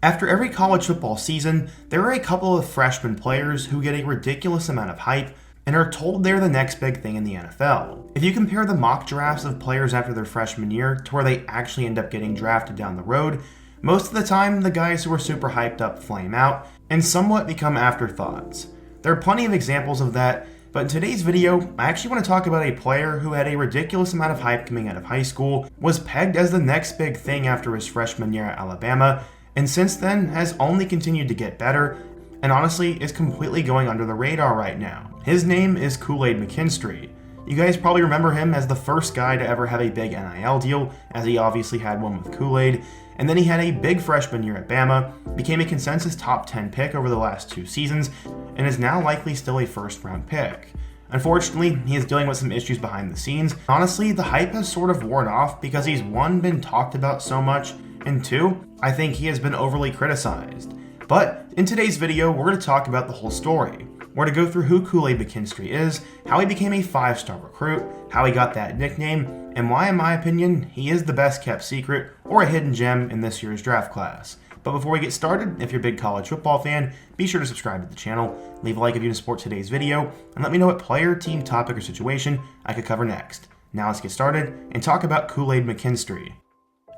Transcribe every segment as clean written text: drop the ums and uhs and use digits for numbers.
After every college football season, there are a couple of freshman players who get a ridiculous amount of hype and are told they're the next big thing in the NFL. If you compare the mock drafts of players after their freshman year to where they actually end up getting drafted down the road, most of the time the guys who are super hyped up flame out and somewhat become afterthoughts. There are plenty of examples of that, but in today's video, I actually want to talk about a player who had a ridiculous amount of hype coming out of high school, was pegged as the next big thing after his freshman year at Alabama, and since then has only continued to get better, and honestly is completely going under the radar right now. His name is Kool Aid McKinstry. You guys probably remember him as the first guy to ever have a big NIL deal, as he obviously had one with Kool Aid, and then he had a big freshman year at Bama, became a consensus top 10 pick over the last 2 seasons, and is now likely still a first round pick. Unfortunately, he is dealing with some issues behind the scenes. Honestly, the hype has sort of worn off because he's 1, been talked about so much, and 2, I think he has been overly criticized. But in today's video, we're going to talk about the whole story. We're going to go through who Kool Aid McKinstry is, how he became a 5-star recruit, how he got that nickname, and why, in my opinion, he is the best kept secret or a hidden gem in this year's draft class. But before we get started, if you're a big college football fan, be sure to subscribe to the channel, leave a like if you support today's video, and let me know what player, team, topic, or situation I could cover next. Now let's get started and talk about Kool Aid McKinstry.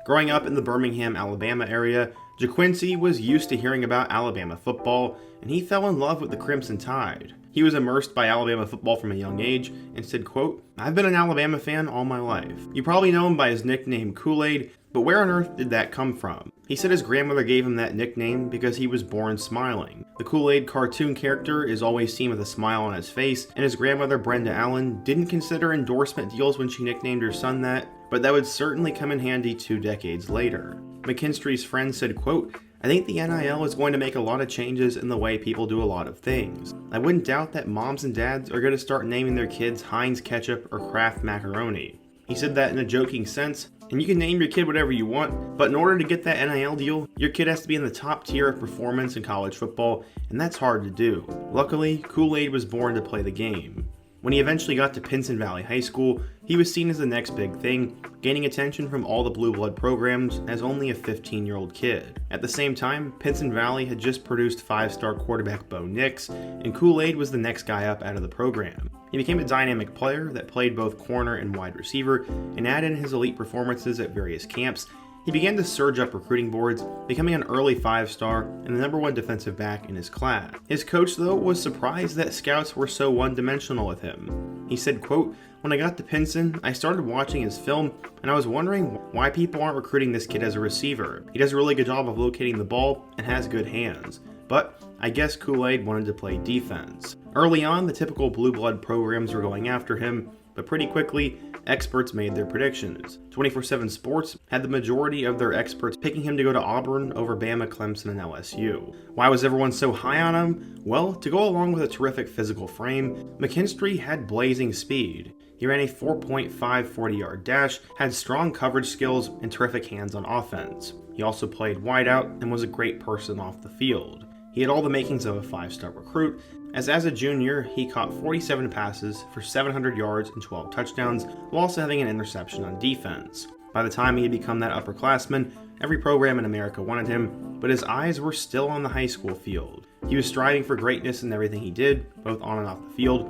Growing up in the Birmingham, Alabama area, JaQuincy was used to hearing about Alabama football, and he fell in love with the Crimson Tide. He was immersed by Alabama football from a young age and said, quote, "I've been an Alabama fan all my life." You probably know him by his nickname Kool Aid, but where on earth did that come from? He said his grandmother gave him that nickname because he was born smiling. The Kool Aid cartoon character is always seen with a smile on his face, and his grandmother Brenda Allen didn't consider endorsement deals when she nicknamed her son that, but that would certainly come in handy 2 decades later. McKinstry's friend said, quote, "I think the NIL is going to make a lot of changes in the way people do a lot of things. I wouldn't doubt that moms and dads are going to start naming their kids Heinz ketchup or Kraft macaroni." He said that in a joking sense, and you can name your kid whatever you want, but in order to get that NIL deal, your kid has to be in the top tier of performance in college football, and that's hard to do. Luckily, Kool Aid was born to play the game. When he eventually got to Pinson Valley High School, he was seen as the next big thing, gaining attention from all the blue blood programs as only a 15-year-old kid. At the same time, Pinson Valley had just produced 5-star quarterback Bo Nix, and Kool Aid was the next guy up out of the program. He became a dynamic player that played both corner and wide receiver, and added in his elite performances at various camps. He began to surge up recruiting boards, becoming an early 5-star and the number 1 defensive back in his class. His coach, though, was surprised that scouts were so one-dimensional with him. He said, quote, "When I got to Pinson, I started watching his film, and I was wondering why people aren't recruiting this kid as a receiver. He does a really good job of locating the ball and has good hands. But I guess Kool Aid wanted to play defense." Early on, the typical blue blood programs were going after him, but pretty quickly, experts made their predictions. 24/7 Sports had the majority of their experts picking him to go to Auburn over Bama, Clemson, and LSU. Why was everyone so high on him? Well, to go along with a terrific physical frame, McKinstry had blazing speed. He ran a 4.5 40-yard dash, had strong coverage skills, and terrific hands on offense. He also played wideout and was a great person off the field. He had all the makings of a 5-star recruit, as a junior, he caught 47 passes for 700 yards and 12 touchdowns, while also having an interception on defense. By the time he had become that upperclassman, every program in America wanted him, but his eyes were still on the high school field. He was striving for greatness in everything he did, both on and off the field,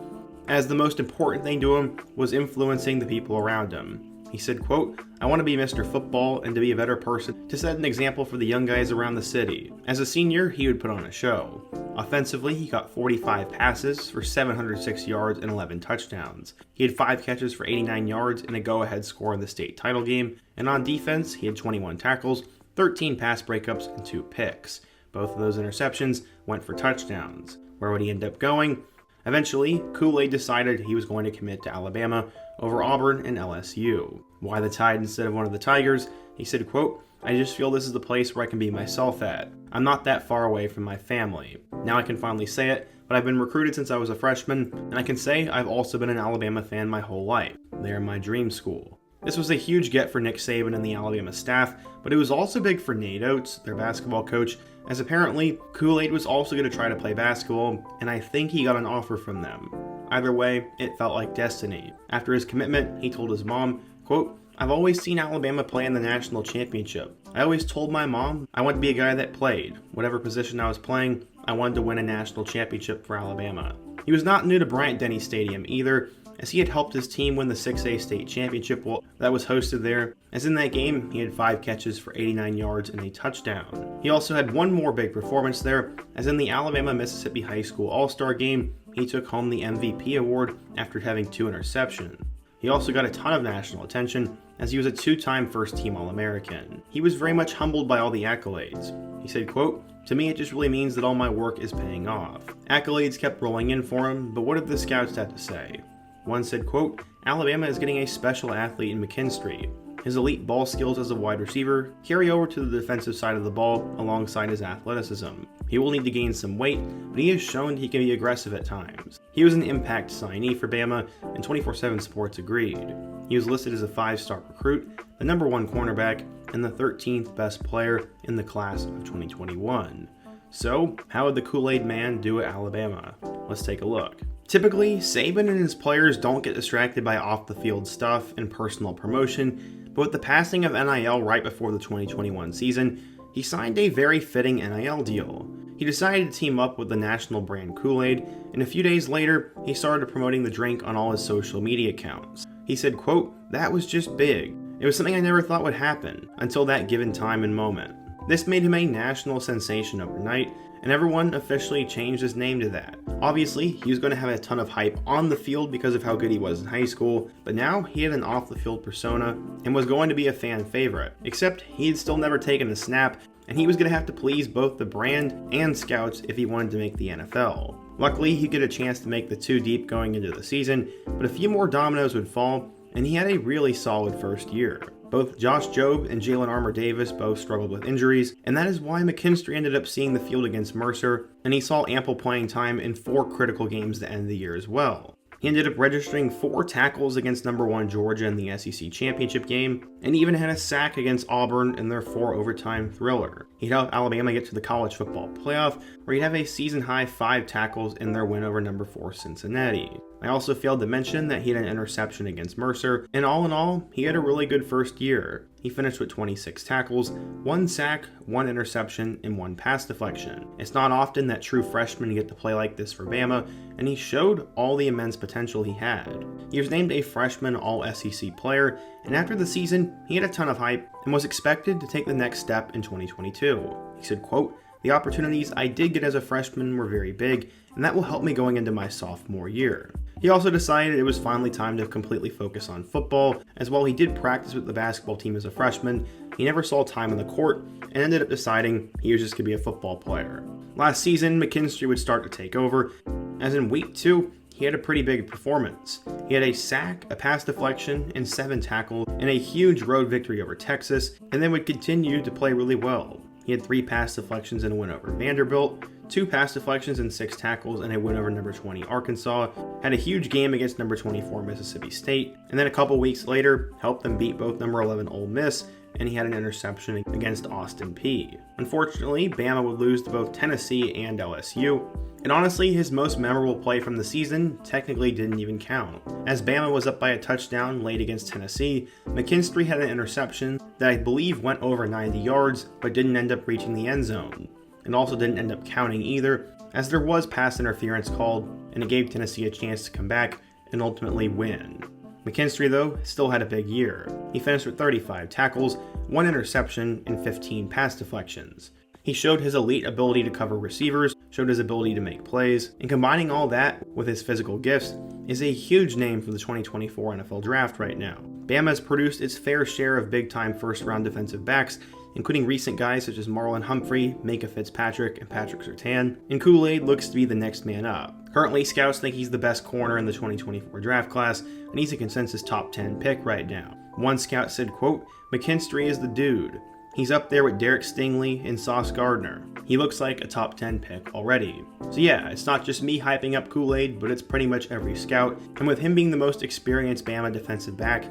as the most important thing to him was influencing the people around him. He said, quote, "I want to be Mr. Football and to be a better person, to set an example for the young guys around the city." As a senior, he would put on a show. Offensively, he caught 45 passes for 706 yards and 11 touchdowns. He had 5 catches for 89 yards and a go-ahead score in the state title game. And on defense, he had 21 tackles, 13 pass breakups, and 2 picks. Both of those interceptions went for touchdowns. Where would he end up going? Eventually, Kool Aid decided he was going to commit to Alabama over Auburn and LSU. Why the Tide instead of one of the Tigers? He said, quote, "I just feel this is the place where I can be myself at. I'm not that far away from my family. Now I can finally say it, but I've been recruited since I was a freshman, and I can say I've also been an Alabama fan my whole life. They're my dream school." This was a huge get for Nick Saban and the Alabama staff, but it was also big for Nate Oates, their basketball coach, as apparently Kool Aid was also going to try to play basketball, and I think he got an offer from them. Either way, it felt like destiny. After his commitment, he told his mom, quote, I've always seen Alabama play in the national championship. I always told my mom I wanted to be a guy that played. Whatever position I was playing, I wanted to win a national championship for Alabama. He was not new to Bryant-Denny Stadium either, as he had helped his team win the 6A state championship that was hosted there, as in that game he had 5 catches for 89 yards and a touchdown. He also had one more big performance there, as in the Alabama-Mississippi High School All-Star game, he took home the MVP award after having 2 interceptions. He also got a ton of national attention, as he was a 2-time first-team All-American. He was very much humbled by all the accolades. He said, quote, "To me, it just really means that all my work is paying off." Accolades kept rolling in for him, but what did the scouts have to say? One said, quote, "Alabama is getting a special athlete in McKinstry. His elite ball skills as a wide receiver carry over to the defensive side of the ball alongside his athleticism. He will need to gain some weight, but he has shown he can be aggressive at times." He was an impact signee for Bama, and 24/7 Sports agreed. He was listed as a 5-star recruit, the #1 cornerback, and the 13th best player in the class of 2021. So, how would the Kool Aid man do at Alabama? Let's take a look. Typically, Saban and his players don't get distracted by off-the-field stuff and personal promotion, but with the passing of NIL right before the 2021 season, he signed a very fitting NIL deal. He decided to team up with the national brand Kool Aid, and a few days later, he started promoting the drink on all his social media accounts. He said, quote, "That was just big. It was something I never thought would happen until that given time and moment." This made him a national sensation overnight, and everyone officially changed his name to that. Obviously, he was going to have a ton of hype on the field because of how good he was in high school, but now he had an off-the-field persona and was going to be a fan favorite. Except he had still never taken a snap, and he was going to have to please both the brand and scouts if he wanted to make the NFL. Luckily, he'd get a chance to make the 2 deep going into the season, but a few more dominoes would fall, and he had a really solid first year. Both Josh Jobe and Jalen Armour-Davis both struggled with injuries, and that is why McKinstry ended up seeing the field against Mercer, and he saw ample playing time in 4 critical games to end the year as well. He ended up registering 4 tackles against #1 Georgia in the SEC championship game, and even had a sack against Auburn in their 4-overtime thriller. He'd help Alabama get to the college football playoff, where he'd have a season-high 5 tackles in their win over #4 Cincinnati. I also failed to mention that he had an interception against Mercer, and all in all, he had a really good first year. He finished with 26 tackles, 1 sack, 1 interception, and 1 pass deflection. It's not often that true freshmen get to play like this for Bama, and he showed all the immense potential he had. He was named a freshman All-SEC player, and after the season, he had a ton of hype and was expected to take the next step in 2022. He said, quote, "The opportunities I did get as a freshman were very big, and that will help me going into my sophomore year." He also decided it was finally time to completely focus on football, as while he did practice with the basketball team as a freshman, he never saw time on the court and ended up deciding he was just going to be a football player. Last season, McKinstry would start to take over, as in week 2, he had a pretty big performance. He had a sack, a pass deflection, and 7 tackles, and a huge road victory over Texas, and then would continue to play really well. He had 3 pass deflections and a win over Vanderbilt, 2 pass deflections and 6 tackles, and a win over #20 Arkansas, had a huge game against #24 Mississippi State, and then a couple weeks later, helped them beat both #11 Ole Miss, and he had an interception against Austin Peay. Unfortunately, Bama would lose to both Tennessee and LSU, and honestly, his most memorable play from the season technically didn't even count. As Bama was up by a touchdown late against Tennessee, McKinstry had an interception that I believe went over 90 yards, but didn't end up reaching the end zone. And also didn't end up counting either, as there was pass interference called, and it gave Tennessee a chance to come back and ultimately win. McKinstry, though, still had a big year. He finished with 35 tackles, 1 interception, and 15 pass deflections. He showed his elite ability to cover receivers, showed his ability to make plays, and combining all that with his physical gifts is a huge name for the 2024 NFL Draft right now. Bama has produced its fair share of big-time first-round defensive backs, including recent guys such as Marlon Humphrey, Micah Fitzpatrick, and Patrick Surtain, and Kool Aid looks to be the next man up. Currently, scouts think he's the best corner in the 2024 draft class, and he's a consensus top 10 pick right now. One scout said, quote, "McKinstry is the dude. He's up there with Derek Stingley and Sauce Gardner. He looks like a top 10 pick already." So yeah, it's not just me hyping up Kool Aid, but it's pretty much every scout, and with him being the most experienced Bama defensive back,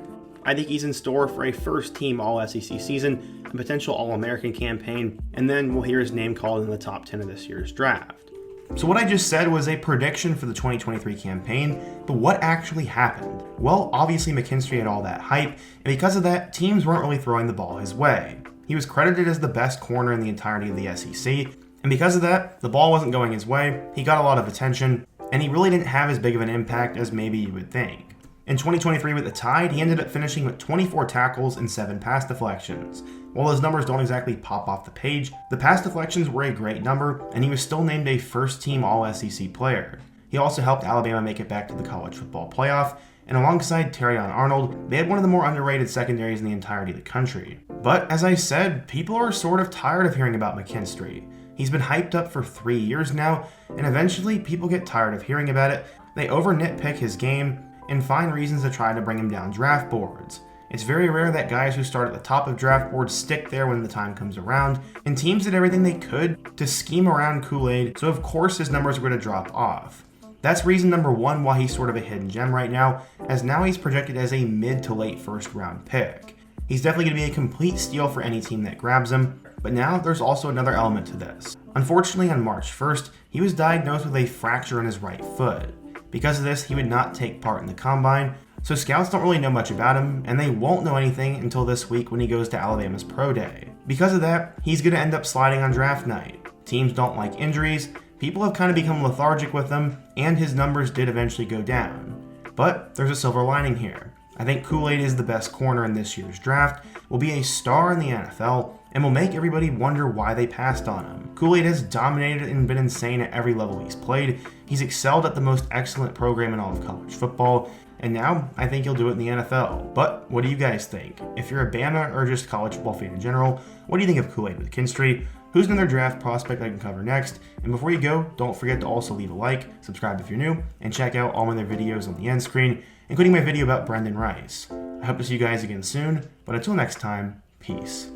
I think he's in store for a first-team All-SEC season, a potential All-American campaign, and then we'll hear his name called in the top 10 of this year's draft. So what I just said was a prediction for the 2023 campaign, but what actually happened? Well, obviously McKinstry had all that hype, and because of that, teams weren't really throwing the ball his way. He was credited as the best corner in the entirety of the SEC, and because of that, the ball wasn't going his way, he got a lot of attention, and he really didn't have as big of an impact as maybe you would think. In 2023 with the Tide, he ended up finishing with 24 tackles and 7 pass deflections. While those numbers don't exactly pop off the page, the pass deflections were a great number, and he was still named a first-team All-SEC player. He also helped Alabama make it back to the college football playoff, and alongside Terrion Arnold, they had one of the more underrated secondaries in the entirety of the country. But as I said, people are sort of tired of hearing about McKinstry. He's been hyped up for 3 years now, and eventually people get tired of hearing about it, they over-nitpick his game, and find reasons to try to bring him down draft boards. It's very rare that guys who start at the top of draft boards stick there when the time comes around, and teams did everything they could to scheme around Kool Aid, so of course his numbers are going to drop off. That's reason number one why he's sort of a hidden gem right now, as now he's projected as a mid to late first round pick. He's definitely going to be a complete steal for any team that grabs him, but now there's also another element to this. Unfortunately, on March 1st, he was diagnosed with a fracture in his right foot. Because of this, he would not take part in the combine, so scouts don't really know much about him, and they won't know anything until this week when he goes to Alabama's Pro Day. Because of that, he's going to end up sliding on draft night. Teams don't like injuries, people have kind of become lethargic with him, and his numbers did eventually go down. But there's a silver lining here. I think Kool Aid is the best corner in this year's draft, will be a star in the NFL, and will make everybody wonder why they passed on him. Kool Aid has dominated and been insane at every level he's played. He's excelled at the most excellent program in all of college football, and now I think he'll do it in the NFL. But what do you guys think? If you're a Bama or just college football fan in general, what do you think of Kool Aid with McKinstry? Who's another draft prospect I can cover next? And before you go, don't forget to also leave a like, subscribe if you're new, and check out all my other videos on the end screen, including my video about Brendan Rice. I hope to see you guys again soon, but until next time, peace.